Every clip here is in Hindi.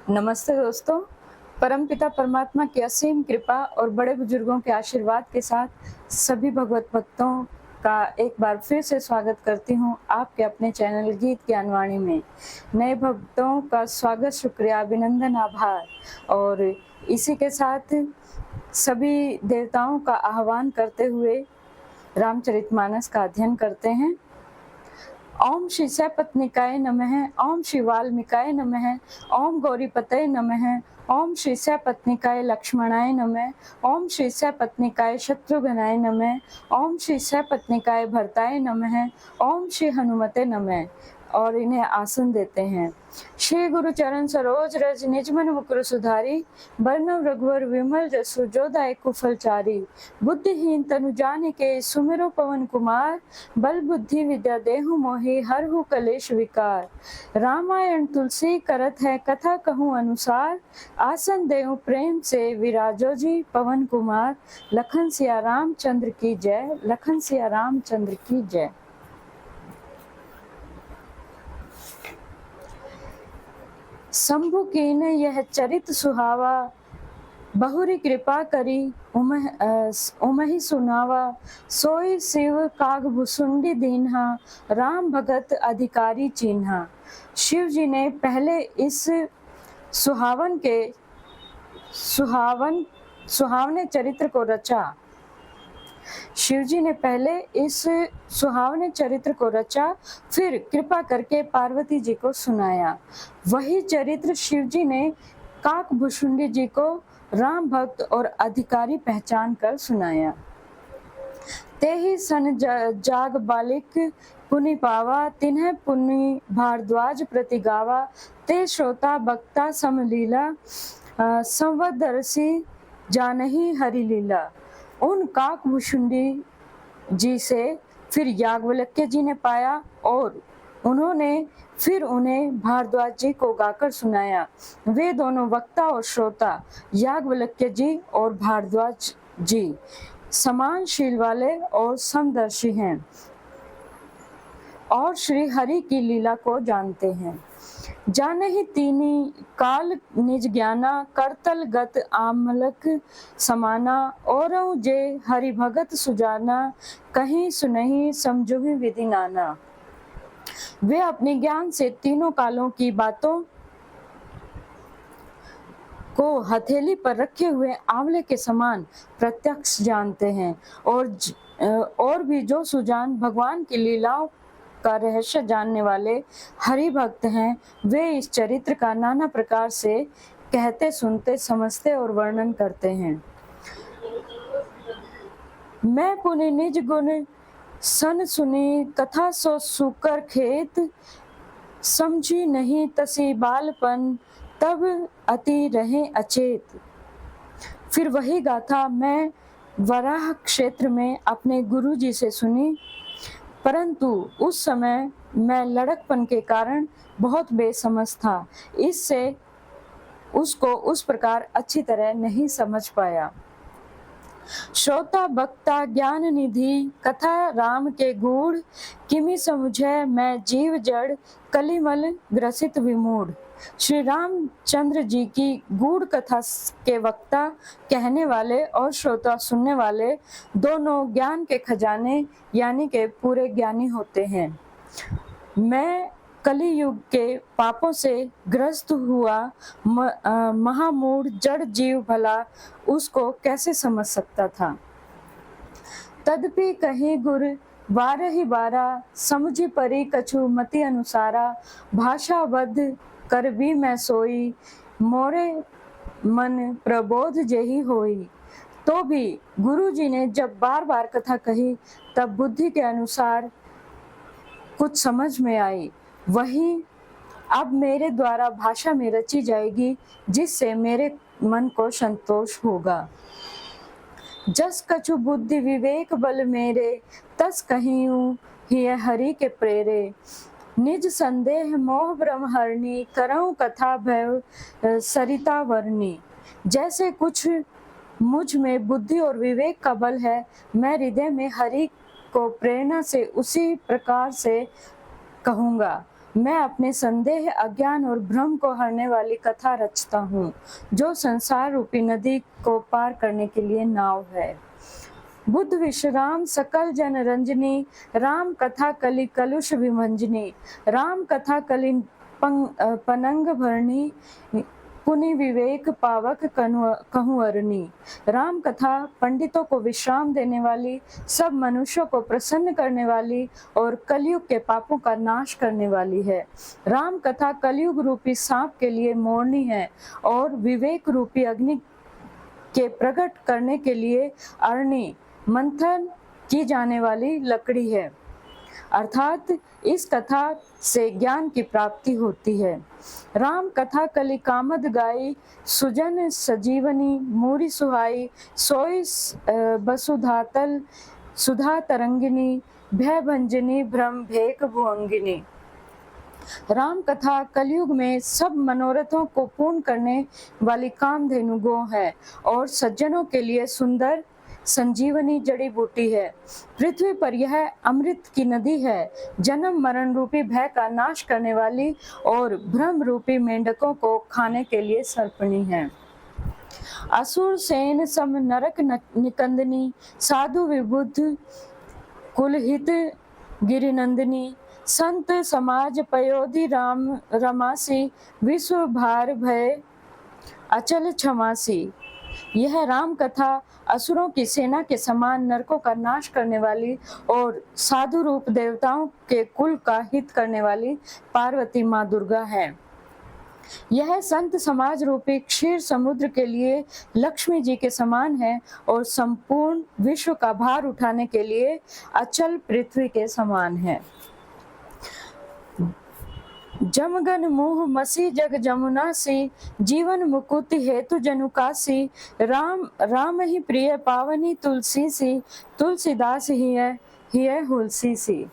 नमस्ते दोस्तों। परमपिता परमात्मा की असीम कृपा और बड़े बुजुर्गों के आशीर्वाद के साथ सभी भगवत भक्तों का एक बार फिर से स्वागत करती हूँ आपके अपने चैनल गीत ज्ञानवाणी में। नए भक्तों का स्वागत, शुक्रिया, अभिनंदन, आभार। और इसी के साथ सभी देवताओं का आह्वान करते हुए रामचरितमानस का अध्ययन करते हैं। ओम श्री सैपत्निकाय नमः, ओम श्री वाल्मीकाय नमः, ओम गौरीपतये नमः, ओम श्री सैपत्निकाय लक्ष्मणाय नमः, ओम श्री सैपत्निकाय शत्रुघ्नाय नमः, ओम श्री सैपत्निकाय भरताय नमः, ओम श्री हनुमते नमः। और इन्हें आसन देते हैं। श्री गुरु चरण सरोज रज निज मन मुकुर सुधारी, बरनव रघुवर विमल जसु जो दायक फलचारी। बुद्धिहीन तनु जानिके सुमिरो पवन कुमार, बल बुद्धि विद्या देहु मोहि हरहु कलेश विकार। रामायण तुलसी करत है कथा कहूँ अनुसार, आसन देहु प्रेम से विराजो जी पवन कुमार। लखन सिया रामचंद्र की जय, लखन सिया रामचंद्र की जय। शंभु कीन यह चरित सुहावा, बहुरी कृपा करी उमहि सुनावा। सोई शिव काग भुसुंडी दीन्हा, राम भगत अधिकारी चिन्हा। शिव जी ने पहले इस सुहावने चरित्र को रचा। शिव जी ने पहले इस सुहावने चरित्र को रचा, फिर कृपा करके पार्वती जी को सुनाया। वही चरित्र शिव जी ने काक भुसुंडी जी को राम भक्त और अधिकारी पहचान कर सुनाया। ते ही सन जाग बालिक पुनि पावा, तिन्ह पुनि भारद्वाज प्रति गावा। ते श्रोता बक्ता समलीला, संवदर्शी जानही हरि लीला। उन काक भुसुंडी जी से फिर याज्ञवल्क्य जी ने पाया और उन्होंने फिर उन्हें भारद्वाज जी को गाकर सुनाया। वे दोनों वक्ता और श्रोता याज्ञवल्क्य जी और भारद्वाज जी समान शील वाले और समदर्शी हैं और श्री हरि की लीला को जानते हैं। जानहि तीनी काल निज ज्ञाना, करतल गत आमलक समाना। औरऊ जे हरि भगत सुजाना, कहीं सुनहि समझुहि विधि नाना। वे अपने ज्ञान से तीनों कालों की बातों को हथेली पर रखे हुए आंवले के समान प्रत्यक्ष जानते हैं और भी जो सुजान भगवान की लीलाओं का रहस्य जानने वाले हरि भक्त हैं, वे इस चरित्र का नाना प्रकार से कहते, सुनते, समझते और वर्णन करते हैं। मैं पुनि निज गुण सन सुनी, कथा सो सुकर खेत। समझी नहीं तसी बालपन, तब अति रहे अचेत। फिर वही गाथा मैं वराह क्षेत्र में अपने गुरु जी से सुनी, परंतु उस समय मैं लड़कपन के कारण बहुत बेसमझ था, इससे उसको उस प्रकार अच्छी तरह नहीं समझ पाया। श्रोता बक्ता ज्ञान निधि, कथा राम के गूढ़। किमि समुझै मैं जीव जड़, कलिमल ग्रसित विमूढ़। श्री रामचंद्र जी की गूढ़ कथा के वक्ता कहने वाले और श्रोता सुनने वाले दोनों ज्ञान के खजाने यानी के पूरे ज्ञानी होते हैं। मैं कली युग के पापों से ग्रस्त हुआ महामूढ़ जड़ जीव भला उसको कैसे समझ सकता था। तदपि कहीं गुर बारहि बारा, समझी परी कछु मति अनुसारा। भाषाबद्ध कर भी मैं सोई, मोरे मन प्रबोध जेहि होई। तो भी गुरु जी ने जब बार बार कथा कही, तब बुद्धि के अनुसार कुछ समझ में आई, वही अब मेरे द्वारा भाषा में रची जाएगी, जिससे मेरे मन को संतोष होगा। जस कछु बुद्धि विवेक बल मेरे, तस कहियूं ही हरि के प्रेरे। निज संदेह मोह ब्रह्म हरणी, करऊं कथा भैव सरिता वर्णी। जैसे कुछ मुझ में बुद्धि और विवेक का बल है, मैं हृदय में हरि को प्रेरणा से उसी प्रकार से कहूँगा। मैं अपने संदेह, अज्ञान और भ्रम को हरने वाली कथा रचता हूँ, जो संसार रूपी नदी को पार करने के लिए नाव है। बुद्ध विश्राम सकल जन रंजनी, राम कथा कलि कलुष विमंजनी, राम कथा कलि पनंग भरणी, पुनि विवेक पावक कहूअरनी। राम कथा पंडितों को विश्राम देने वाली, सब मनुष्यों को प्रसन्न करने वाली और कलयुग के पापों का नाश करने वाली है। राम कथा कलयुग रूपी सांप के लिए मोरनी है और विवेक रूपी अग्नि के प्रकट करने के लिए अरणी, मंथन की जाने वाली लकड़ी है। अर्थात इस कथा से ज्ञान की प्राप्ति होती है। राम कथा कलि कामद गाई, सुजन सजीवनी मूरी सुहाई, सोई बसुधातल सुधा तरंगिनी, भय भंजनी भ्रम भेक भुअंगिनी। राम कथा कलयुग में सब मनोरथों को पूर्ण करने वाली कामधेनु गौ है और सज्जनों के लिए सुंदर संजीवनी जड़ी बूटी है। पृथ्वी पर यह अमृत की नदी है, जन्म मरण रूपी भय का नाश करने वाली और भ्रम रूपी मेंढकों को खाने के लिए सर्पणी है। असुर सेन सम नरक निकंदनी, साधु विबुद्ध कुलहित गिरिनंदिनी, संत समाज पयोधि राम रमासी, विश्व भार भय अचल क्षमासी। यह राम कथा असुरों की सेना के समान नरकों का नाश करने वाली और साधु रूप देवताओं के कुल का हित करने वाली पार्वती माँ दुर्गा है। यह संत समाज रूपी क्षीर समुद्र के लिए लक्ष्मी जी के समान है और संपूर्ण विश्व का भार उठाने के लिए अचल पृथ्वी के समान है। जमगन मुह मसी जग जमुना सी, जीवन मुकुति हेतु जनुकासी, राम राम ही प्रिय पावनी तुलसी सी, तुलसीदास ही है हुलसी सी।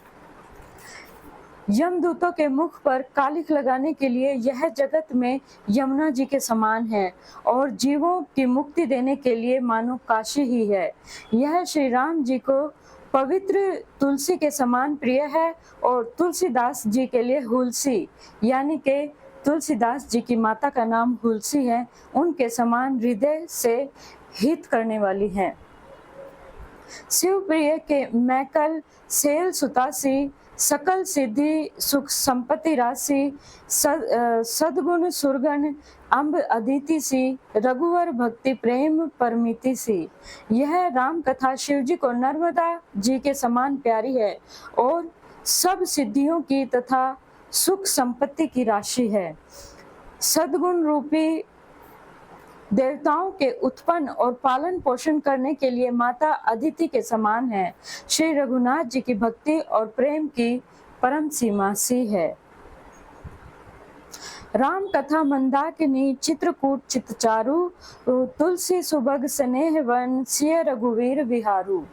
यमदूतों के मुख पर कालिख लगाने के लिए यह जगत में यमुना जी के समान है और जीवों की मुक्ति देने के लिए मानो काशी ही है। यह श्री राम जी को पवित्र तुलसी के समान प्रिय है और तुलसीदास जी के लिए हुलसी, यानी कि तुलसीदास जी की माता का नाम हुलसी है, उनके समान हृदय से हित करने वाली है। शिव प्रिय के मैकल सेल सुतासी, सकल सिद्धि सुख संपत्ति राशि, सदगुण सुरगण अम्ब अदिति सी, रघुवर भक्ति प्रेम परमिति सी। यह राम कथा शिव जी को नर्मदा जी के समान प्यारी है और सब सिद्धियों की तथा सुख संपत्ति की राशि है। सदगुण रूपी देवताओं के उत्पन्न और पालन पोषण करने के लिए माता अदिति के समान है। श्री रघुनाथ जी की भक्ति और प्रेम की परम सीमा सी है। राम कथा मंदाकिनी चित्रकूट चितचारू, तुलसी सुभग स्नेह वन सिय रघुवीर विहारू।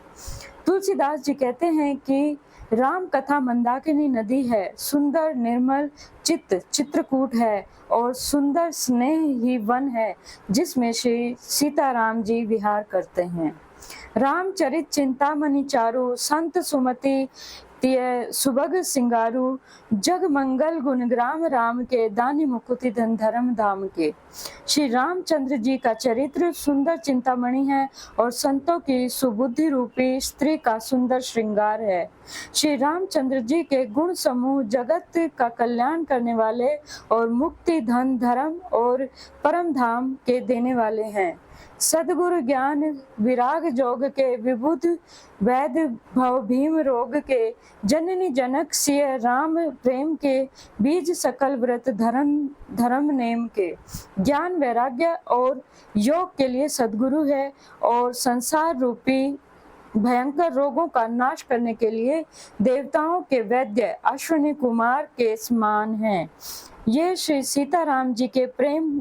तुलसीदास जी कहते हैं कि राम कथा मंदाकिनी नदी है, सुंदर निर्मल चित्रकूट है और सुंदर स्नेह ही वन है जिसमें श्री सीताराम जी विहार करते हैं। रामचरित चिंतामणि चारु, संत सुमति तिय सुभग सिंगारू, जग मंगल गुणग्राम राम के, दानी मुकुति धन धर्म धाम के। श्री रामचंद्र जी का चरित्र सुंदर चिंतामणि है और संतों की सुबुद्धि रूपी स्त्री का सुंदर श्रृंगार है। श्री रामचंद्र जी के गुण समूह जगत का कल्याण करने वाले और मुक्ति धन धर्म और परम धाम के देने वाले हैं। सदगुरु ज्ञान विराग जोग के, विबुध वैद भव भीम रोग के, जननी जनक सिय राम प्रेम के, बीज सकल व्रत धर्म नेम के। ज्ञान वैराग्य और योग के लिए सदगुरु है और संसार रूपी भयंकर रोगों का नाश करने के लिए देवताओं के वैद्य अश्विनी कुमार के समान हैं। ये श्री सीताराम जी के प्रेम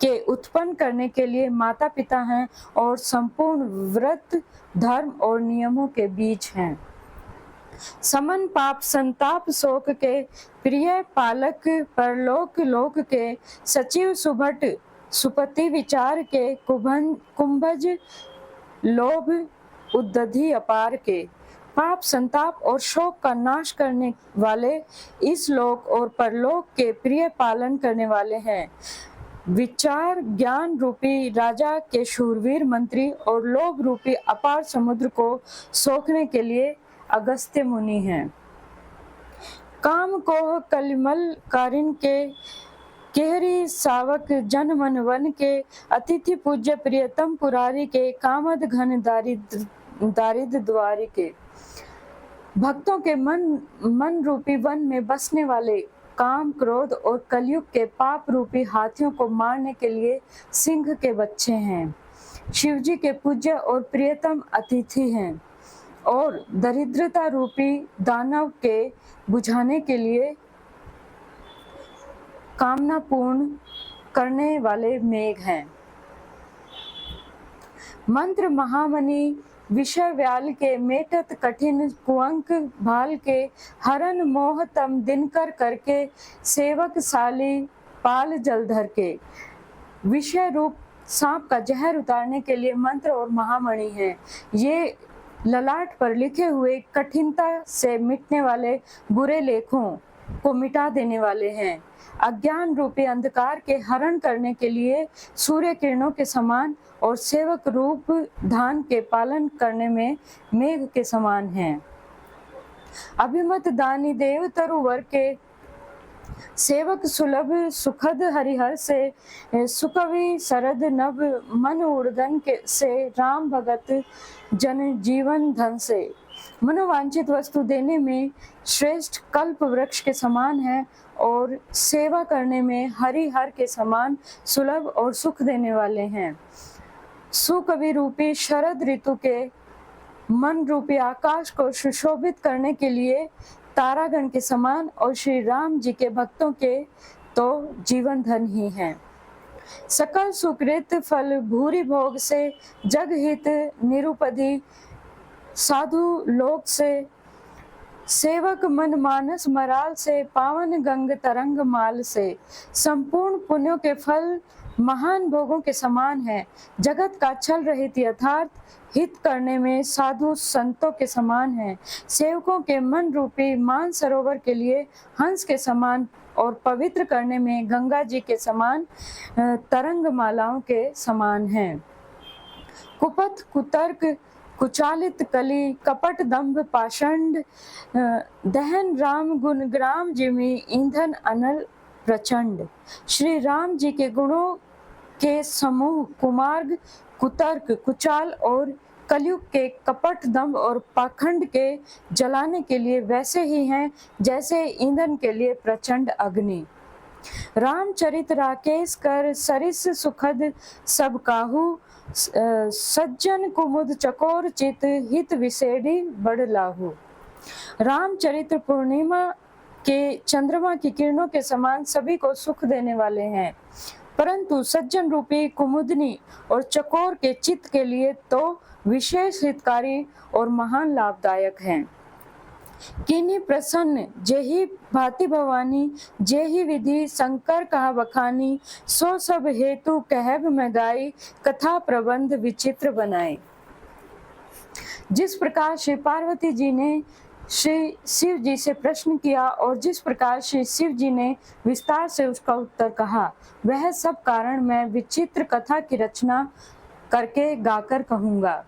के उत्पन्न करने के लिए माता पिता हैं और संपूर्ण व्रत धर्म और नियमों के बीच हैं। समन पाप संताप शोक के, प्रिय पालक परलोक लोक के, सचिव सुभट सुपति विचार के, कुंभज लोभ उद्धति अपार के। पाप, संताप और शोक का नाश करने वाले, इस लोक और परलोक के प्रिय पालन करने वाले हैं। विचार ज्ञान रूपी राजा के शूरवीर मंत्री और लोभ रूपी अपार समुद्र को सोखने के लिए अगस्त्य मुनि हैं। काम कोह कलिमल कारिन के केहरी सावक जन मन वन के, अतिथि पूज्य प्रियतम पुरारी के, कामद घन दारिद द्वारी के। भक्तों के मन रूपी वन में बसने वाले काम, क्रोध और कलयुग के पाप रूपी हाथियों को मारने के लिए सिंह के बच्चे हैं। शिवजी के पूज्य और प्रियतम अतिथि हैं और दरिद्रता रूपी दानव के बुझाने के लिए कामना पूर्ण करने वाले मेघ हैं। मंत्र महामणि विषय व्याल के, मेटत कठिन कुअंक भाल के, हरन मोह तम दिनकर करके, सेवक साली पाल जलधर के। विषय रूप सांप का जहर उतारने के लिए मंत्र और महामणि हैं। ये ललाट पर लिखे हुए कठिनता से मिटने वाले बुरे लेखों को मिटा देने वाले हैं। अज्ञान रूपी अंधकार के हरण करने के लिए सूर्य किरणों के समान और सेवक रूप धान के पालन करने में मेघ के समान हैं। अभिमत दानी देव तरुवर के, सेवक सुलभ सुखद हरिहर से, सुकवि सरद नभ मन उड़गन के से, राम भगत जन जीवन धन से। मनोवांछित वस्तु देने में श्रेष्ठ कल्प वृक्ष के समान है और सेवा करने में हरिहर के समान सुलभ और सुख देने वाले हैं। सुकवि रूपी शरद ऋतु के मन रूपी आकाश को सुशोभित करने के लिए तारागण के समान और श्री राम जी के भक्तों के तो जीवन धन ही हैं। सकल सुकृत फल भूरि भोग से, जग हित निरुपधि साधु लोक से, सेवक मन मानस मराल से, पावन गंग तरंग माल से। संपूर्ण पुण्यों के फल महान भोगों के समान है। जगत का छल रहित यथार्थ हित करने में साधु संतों के समान है। सेवकों के मन रूपी मान सरोवर के लिए हंस के समान और पवित्र करने में गंगा जी के समान तरंग मालाओं के समान है। कुपथ कुतर्क कुचालित कली, कपट दंभ पाषंड, दहन राम गुण ग्राम जिमि, ईंधन अनल प्रचंड। श्री राम जी के गुणों के समूह कुमार्ग, कुतर्क, कुचाल और कलयुग के कपट दंभ और पाखंड के जलाने के लिए वैसे ही हैं जैसे ईंधन के लिए प्रचंड अग्नि। रामचरित राकेश कर सरिस सुखद सब काहू, सज्जन कुमुद चकोर चित, हित विसेडी बड़ लाहू। रामचरित्र पूर्णिमा के चंद्रमा की किरणों के समान सभी को सुख देने वाले हैं, परंतु सज्जन रूपी कुमुदनी और चकोर के चित्त के लिए तो विशेष हितकारी और महान लाभदायक हैं। किन्हीं प्रसन्न जेहि भांति भवानी, जेहि विधि शंकर कहा बखानी, सो सब हेतु कहब मैं गाई, कथा प्रबंध विचित्र बनाए। जिस प्रकार श्री पार्वती जी ने श्री शिव जी से प्रश्न किया और जिस प्रकार श्री शिव जी ने विस्तार से उसका उत्तर कहा, वह सब कारण मैं विचित्र कथा की रचना करके गाकर कहूँगा।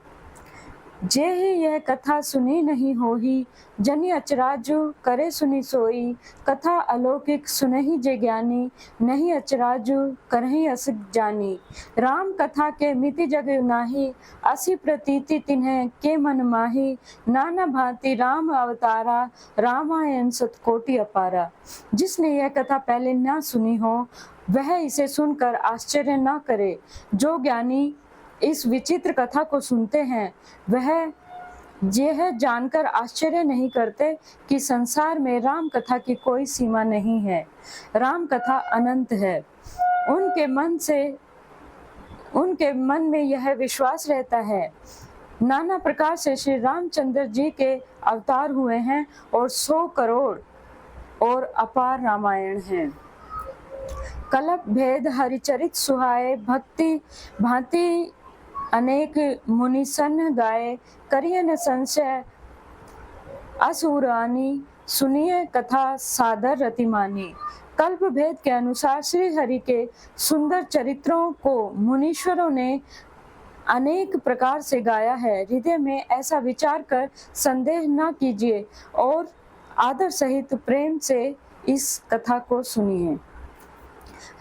जे ही यह कथा सुनी नहीं होही, जनि अचराजु करे सुनी सोई, कथा अलौकिक सुनहि जे ज्ञानी, नहीं अचराजु करहि अस जानी। राम कथा के मिति जग नाही, असी प्रतीति तिन्ह के मन माही, नाना भांति राम अवतारा, रामायण सतकोटि अपारा। जिसने यह कथा पहले न सुनी हो वह इसे सुनकर आश्चर्य न करे। जो ज्ञानी इस विचित्र कथा को सुनते हैं वह यह जानकर आश्चर्य नहीं करते कि संसार में राम कथा की कोई सीमा नहीं है, राम कथा अनंत है। उनके मन में यह विश्वास रहता है। नाना प्रकार से श्री रामचंद्र जी के अवतार हुए हैं और 100 करोड़ और अपार रामायण हैं। कलप भेद हरिचरित सुहाए, भक्ति भांति अनेक मुनि सन गाए, करिए न संशय असुरानी सुनिए कथा सादर रतिमानी। कल्प भेद के अनुसार श्री हरि के सुंदर चरित्रों को मुनीश्वरों ने अनेक प्रकार से गाया है। हृदय में ऐसा विचार कर संदेह न कीजिए और आदर सहित प्रेम से इस कथा को सुनिए।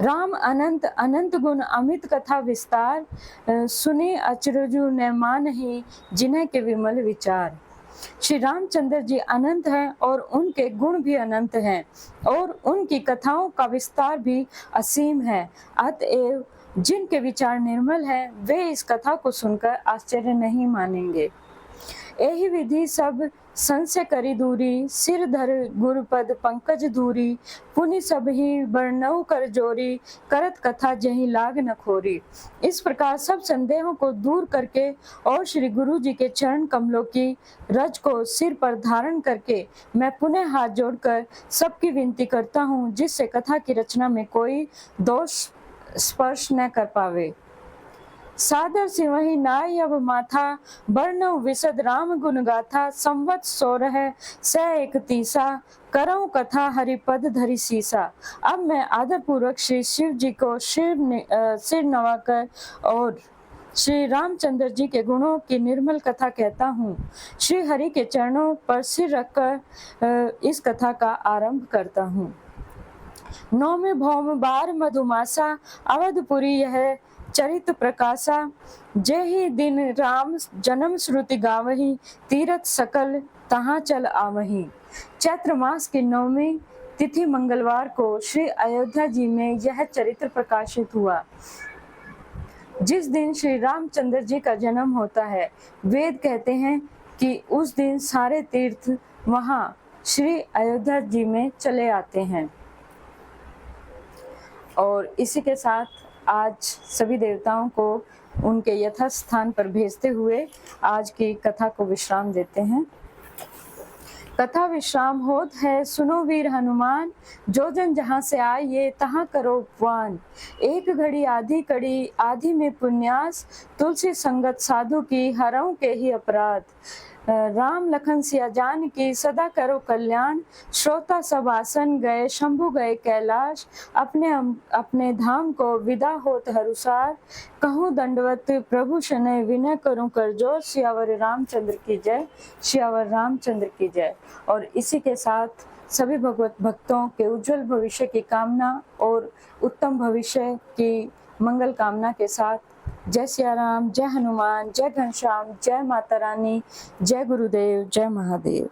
राम अनंत अनंत गुण अमित कथा विस्तार, सुने अचरजु न मानहि जिन्हें के विमल विचार। श्री रामचंद्र जी अनंत हैं और उनके गुण भी अनंत हैं और उनकी कथाओं का विस्तार भी असीम है। अतएव जिनके विचार निर्मल हैं वे इस कथा को सुनकर आश्चर्य नहीं मानेंगे। यही विधि सब संशय करी दूरी, सिर धर गुरुपद पंकज धूरी, पुनि सब ही वर्णव कर जोरी, करत कथा जही लाग न खोरी। इस प्रकार सब संदेहों को दूर करके और श्री गुरु जी के चरण कमलों की रज को सिर पर धारण करके मैं पुनः हाथ जोड़कर सबकी विनती करता हूँ, जिससे कथा की रचना में कोई दोष स्पर्श न कर पावे। सादर सिंवहि नाय अब माथा, वर्णव विशद राम गुण गाथा, संवत 16 सह 31 करऊं कथा हरिपद धरि सीसा। अब मैं आदर पूर्वक श्री शिव जी को सिर नवाकर और श्री रामचंद्र जी के गुणों की निर्मल कथा कहता हूँ। श्री हरि के चरणों पर सिर रखकर इस कथा का आरंभ करता हूँ। नौमी भौम बार मधुमासा, अवधपुरी यह चरित प्रकाशा। जय ही दिन राम जन्म श्रुति गावही, तीरथ सकल तहाँ चल आवही। चैत्र मास की 9वीं तिथि मंगलवार को श्री अयोध्या जी में यह चरित्र प्रकाशित हुआ। जिस दिन श्री रामचंद्र जी का जन्म होता है, वेद कहते हैं कि उस दिन सारे तीर्थ वहाँ श्री अयोध्या जी में चले आते हैं। और इसी के साथ आज सभी देवताओं को उनके यथार्थ स्थान पर भेजते हुए आज की कथा को विश्राम देते हैं। कथा विश्राम होत है सुनो वीर हनुमान, जो जन जहाँ से आए ये तहाँ करो उपवान। एक घड़ी आधी कड़ी आधी में पुण्यास, तुलसी संगत साधु की हरऊं के ही अपराध। राम लखन सिया जान की सदा करो कल्याण, श्रोता सब आसन गए शंभु गए कैलाश। अपने धाम को विदा होत हरुसार, कहूँ दंडवत प्रभु शनय विनय करूं कर जोर। सियावर रामचंद्र की जय, सियावर रामचंद्र की जय। और इसी के साथ सभी भगवत भक्तों के उज्जवल भविष्य की कामना और उत्तम भविष्य की मंगल कामना के साथ जय सिया राम, जय हनुमान, जय घनश्याम, जय माता रानी, जय गुरुदेव, जय महादेव।